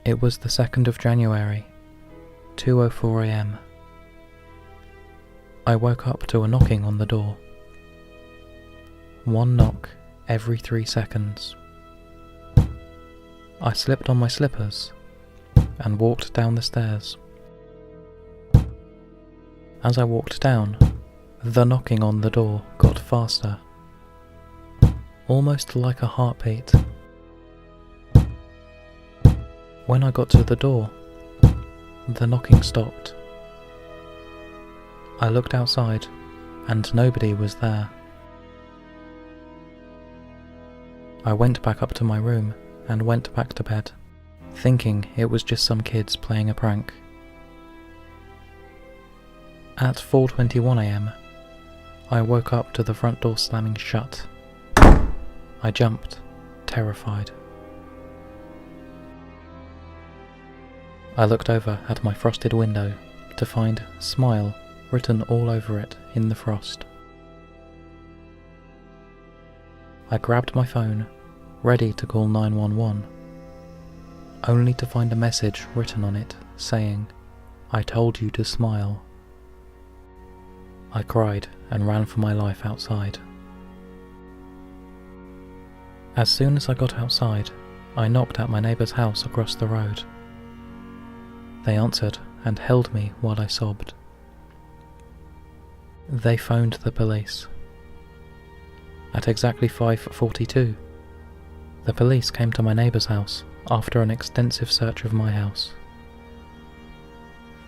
It was the 2nd of January, 2:04 a.m. I woke up to a knocking on the door. One knock every 3 seconds. I slipped on my slippers and walked down the stairs. As I walked down, the knocking on the door got faster, almost like a heartbeat. When I got to the door, the knocking stopped. I looked outside, and nobody was there. I went back up to my room and went back to bed, thinking it was just some kids playing a prank. At 4:21 a.m, I woke up to the front door slamming shut. I jumped, terrified. I looked over at my frosted window to find "Smile" written all over it in the frost. I grabbed my phone, ready to call 911, only to find a message written on it saying, "I told you to smile." I cried and ran for my life outside. As soon as I got outside, I knocked at my neighbour's house across the road. They answered and held me while I sobbed. They phoned the police. At exactly 5:42, the police came to my neighbour's house after an extensive search of my house.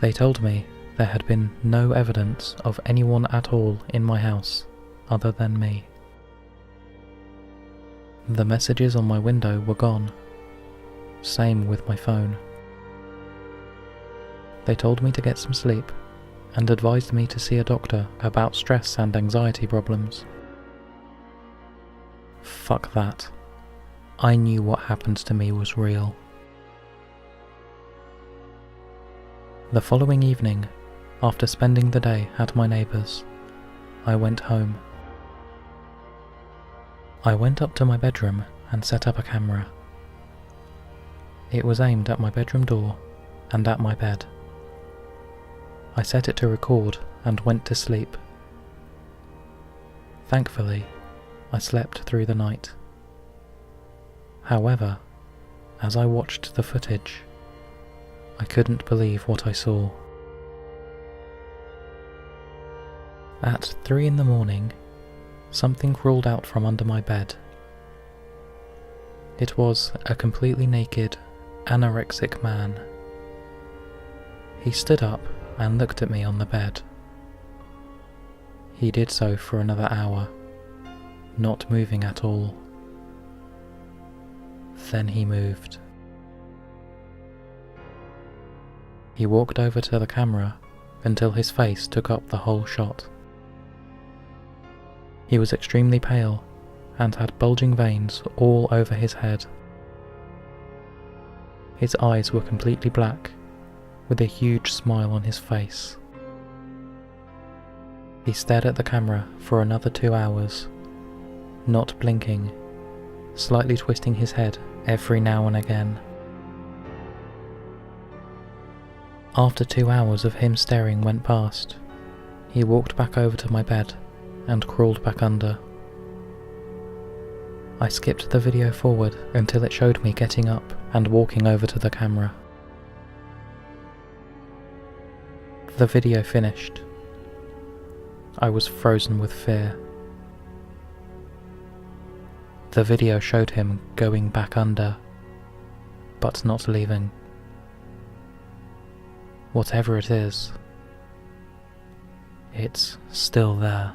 They told me there had been no evidence of anyone at all in my house other than me. The messages on my window were gone. Same with my phone. They told me to get some sleep and advised me to see a doctor about stress and anxiety problems. Fuck that. I knew what happened to me was real. The following evening, after spending the day at my neighbour's, I went home. I went up to my bedroom and set up a camera. It was aimed at my bedroom door and at my bed. I set it to record and went to sleep. Thankfully, I slept through the night. However, as I watched the footage, I couldn't believe what I saw. At 3 a.m, something crawled out from under my bed. It was a completely naked, anorexic man. He stood up and looked at me on the bed. He did so for another hour, not moving at all. Then he moved. He walked over to the camera until his face took up the whole shot. He was extremely pale and had bulging veins all over his head. His eyes were completely black, with a huge smile on his face. He stared at the camera for another 2 hours, not blinking, slightly twisting his head every now and again. After 2 hours of him staring went past, he walked back over to my bed and crawled back under. I skipped the video forward until it showed me getting up and walking over to the camera. The video finished. I was frozen with fear. The video showed him going back under, but not leaving. Whatever it is, it's still there.